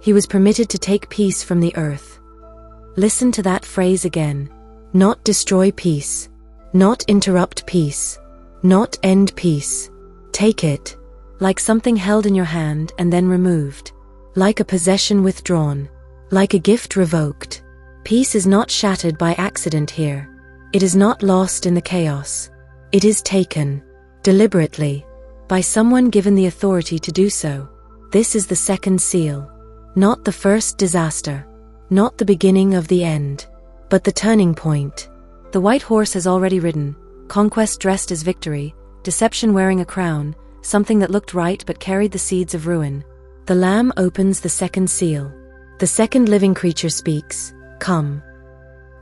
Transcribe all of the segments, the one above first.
He was permitted to take peace from the earth. Listen to that phrase again. Not destroy peace. Not interrupt peace. Not end peace. Take it. Like something held in your hand and then removed. Like a possession withdrawn. Like a gift revoked. Peace is not shattered by accident here. It is not lost in the chaos. It is taken. Deliberately. By someone given the authority to do so. This is the second seal. Not the first disaster. Not the beginning of the end. But the turning point. The white horse has already ridden. Conquest dressed as victory. Deception wearing a crown. Something that looked right but carried the seeds of ruin. The Lamb opens the second seal. The second living creature speaks, "Come."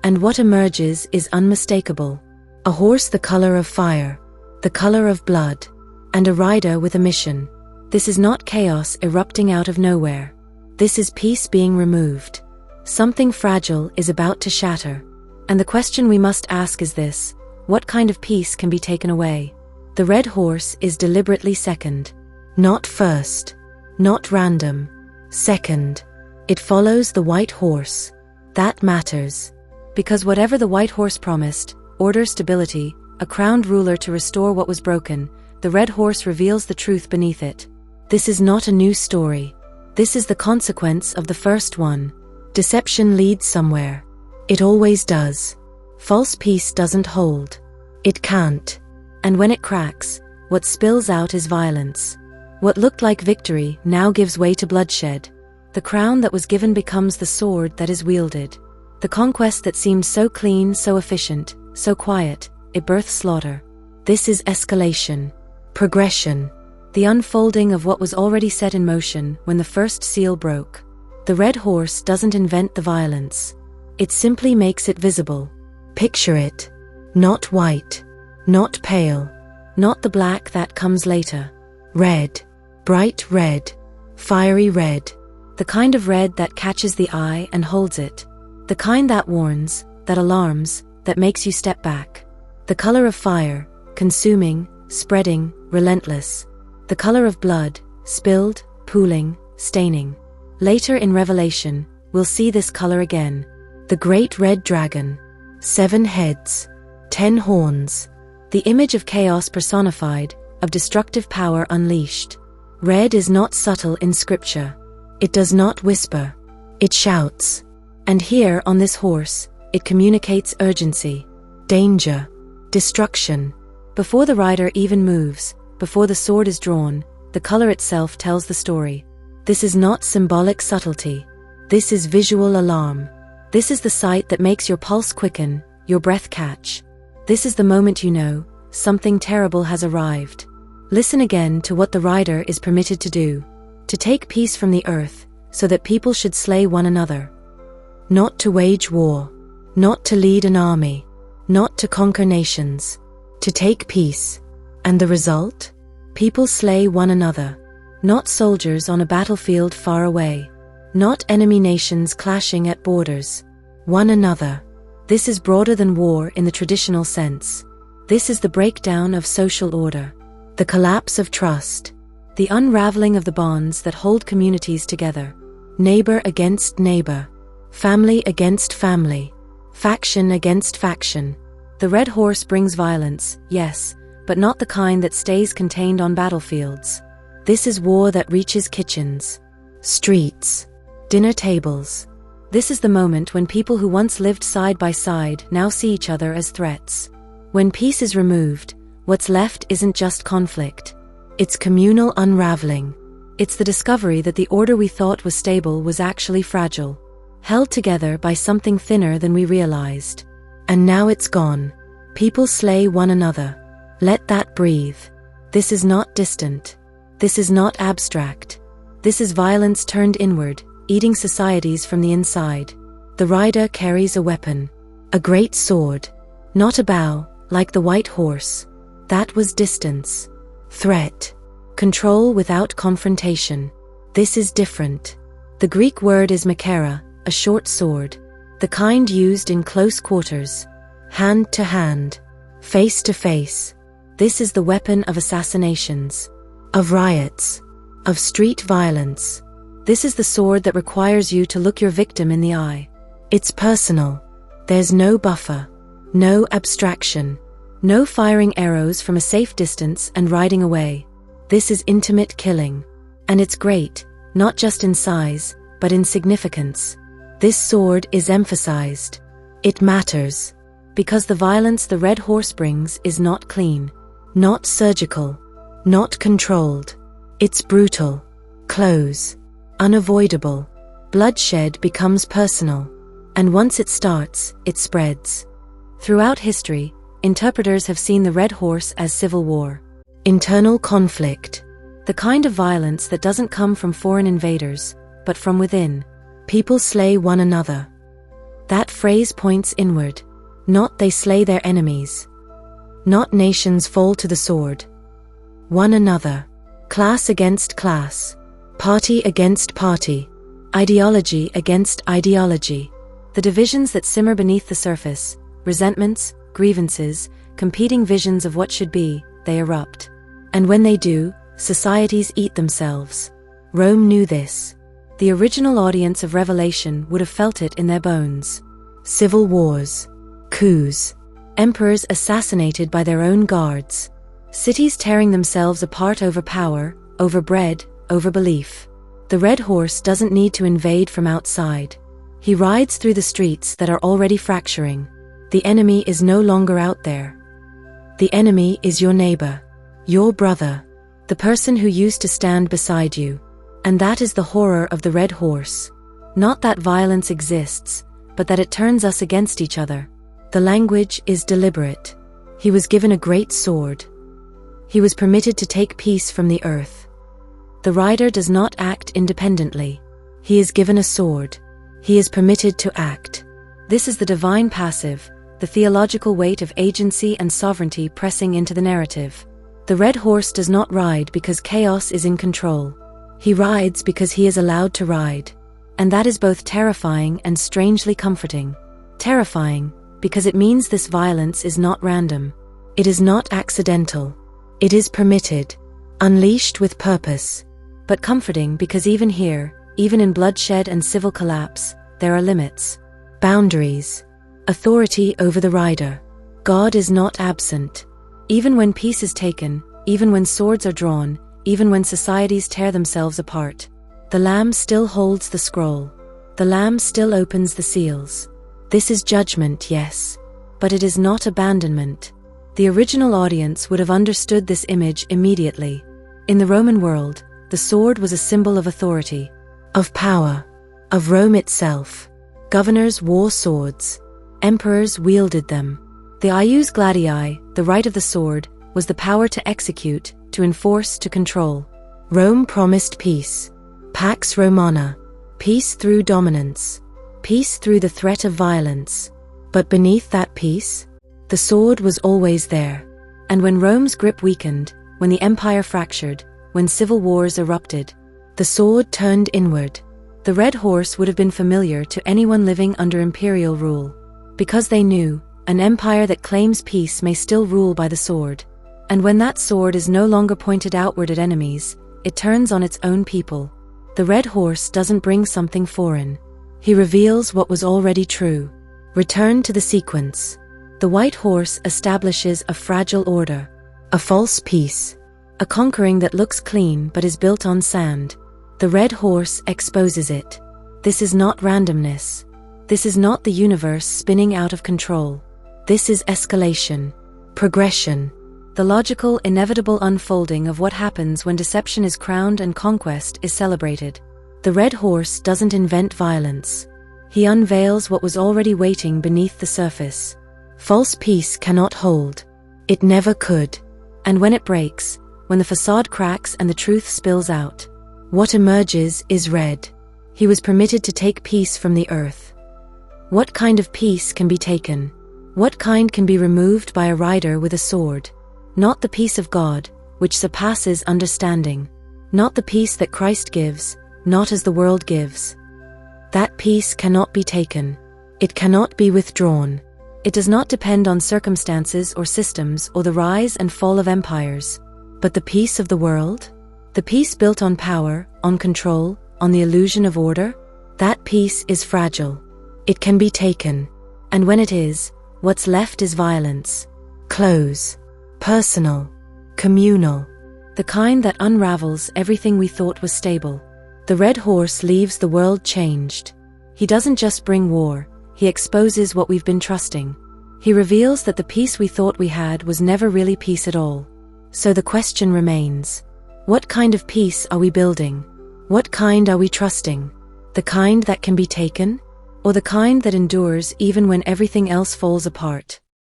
And what emerges is unmistakable. A horse the color of fire. The color of blood. And a rider with a mission. This is not chaos erupting out of nowhere. This is peace being removed. Something fragile is about to shatter. And the question we must ask is this: what kind of peace can be taken away? The red horse is deliberately second. Not first. Not random. Second. It follows the white horse. That matters. Because whatever the white horse promised, order, stability, a crowned ruler to restore what was broken, the red horse reveals the truth beneath it. This is not a new story. This is the consequence of the first one. Deception leads somewhere. It always does. False peace doesn't hold. It can't. And when it cracks, what spills out is violence. What looked like victory now gives way to bloodshed. The crown that was given becomes the sword that is wielded. The conquest that seemed so clean, so efficient, so quiet, it births slaughter. This is escalation. Progression. The unfolding of what was already set in motion when the first seal broke. The red horse doesn't invent the violence. It simply makes it visible. Picture it. Not white. Not pale. Not the black that comes later. Red. Bright red. Fiery red. The kind of red that catches the eye and holds it. The kind that warns, that alarms, that makes you step back. The color of fire, consuming, spreading, relentless. The color of blood, spilled, pooling, staining. Later in Revelation, we'll see this color again. The great red dragon. 7 heads. 10 horns. The image of chaos personified, of destructive power unleashed. Red is not subtle in scripture. It does not whisper. It shouts. And here on this horse, it communicates urgency, danger, destruction. Before the rider even moves, before the sword is drawn, the color itself tells the story. This is not symbolic subtlety. This is visual alarm. This is the sight that makes your pulse quicken, your breath catch. This is the moment you know, something terrible has arrived. Listen again to what the rider is permitted to do. To take peace from the earth, so that people should slay one another. Not to wage war. Not to lead an army. Not to conquer nations. To take peace. And the result? People slay one another. Not soldiers on a battlefield far away. Not enemy nations clashing at borders. One another. This is broader than war in the traditional sense. This is the breakdown of social order. The collapse of trust. The unraveling of the bonds that hold communities together. Neighbor against neighbor. Family against family. Faction against faction. The red horse brings violence, yes, but not the kind that stays contained on battlefields. This is war that reaches kitchens, streets, dinner tables. This is the moment when people who once lived side by side now see each other as threats. When peace is removed, what's left isn't just conflict. It's communal unraveling. It's the discovery that the order we thought was stable was actually fragile, held together by something thinner than we realized. And now it's gone. People slay one another. Let that breathe. This is not distant. This is not abstract. This is violence turned inward, eating societies from the inside. The rider carries a weapon. A great sword. Not a bow, like the white horse. That was distance. Threat. Control without confrontation. This is different. The Greek word is makara, a short sword. The kind used in close quarters. Hand to hand. Face to face. This is the weapon of assassinations. Of riots. Of street violence. This is the sword that requires you to look your victim in the eye. It's personal. There's no buffer, no abstraction, no firing arrows from a safe distance and riding away. This is intimate killing. And it's great, not just in size, but in significance. This sword is emphasized. It matters. Because the violence the red horse brings is not clean, not surgical, not controlled. It's brutal, close, unavoidable. Bloodshed becomes personal. And once it starts, it spreads. Throughout history, interpreters have seen the red horse as civil war. Internal conflict. The kind of violence that doesn't come from foreign invaders, but from within. People slay one another. That phrase points inward. Not they slay their enemies. Not nations fall to the sword. One another. Class against class. Party against party. Ideology against ideology. The divisions that simmer beneath the surface, resentments, grievances, competing visions of what should be, they erupt. And when they do, societies eat themselves. Rome knew this. The original audience of Revelation would have felt it in their bones. Civil wars. Coups. Emperors assassinated by their own guards. Cities tearing themselves apart over power, over bread, over belief. The red horse doesn't need to invade from outside. He rides through the streets that are already fracturing. The enemy is no longer out there. The enemy is your neighbor, your brother, the person who used to stand beside you. And that is the horror of the red horse. Not that violence exists, but that it turns us against each other. The language is deliberate. He was given a great sword. He was permitted to take peace from the earth. The rider does not act independently. He is given a sword. He is permitted to act. This is the divine passive, the theological weight of agency and sovereignty pressing into the narrative. The red horse does not ride because chaos is in control. He rides because he is allowed to ride. And that is both terrifying and strangely comforting. Terrifying, because it means this violence is not random. It is not accidental. It is permitted, unleashed with purpose. But comforting because even here, even in bloodshed and civil collapse, there are limits, boundaries, authority over the rider. God is not absent. Even when peace is taken, even when swords are drawn, even when societies tear themselves apart, the Lamb still holds the scroll. The Lamb still opens the seals. This is judgment, yes, but it is not abandonment. The original audience would have understood this image immediately. In the Roman world, the sword was a symbol of authority, of power, of Rome itself. Governors wore swords. Emperors wielded them. The ius gladii, the right of the sword, was the power to execute, to enforce, to control. Rome promised peace. Pax Romana. Peace through dominance. Peace through the threat of violence. But beneath that peace, the sword was always there. And when Rome's grip weakened, when the empire fractured, when civil wars erupted, the sword turned inward. The red horse would have been familiar to anyone living under imperial rule. Because they knew, an empire that claims peace may still rule by the sword. And when that sword is no longer pointed outward at enemies, it turns on its own people. The red horse doesn't bring something foreign. He reveals what was already true. Return to the sequence. The white horse establishes a fragile order, a false peace, a conquering that looks clean but is built on sand. The red horse exposes it. This is not randomness. This is not the universe spinning out of control. This is escalation, progression, the logical, inevitable unfolding of what happens when deception is crowned and conquest is celebrated. The red horse doesn't invent violence. He unveils what was already waiting beneath the surface. False peace cannot hold. It never could. And when it breaks, when the facade cracks and the truth spills out, what emerges is red. He was permitted to take peace from the earth. What kind of peace can be taken? What kind can be removed by a rider with a sword? Not the peace of God, which surpasses understanding. Not the peace that Christ gives, not as the world gives. That peace cannot be taken. It cannot be withdrawn. It does not depend on circumstances or systems or the rise and fall of empires. But the peace of the world? The peace built on power, on control, on the illusion of order, that peace is fragile. It can be taken. And when it is, what's left is violence. Close. Personal. Communal. The kind that unravels everything we thought was stable. The red horse leaves the world changed. He doesn't just bring war, he exposes what we've been trusting. He reveals that the peace we thought we had was never really peace at all. So the question remains, what kind of peace are we building? What kind are we trusting? The kind that can be taken? Or the kind that endures even when everything else falls apart?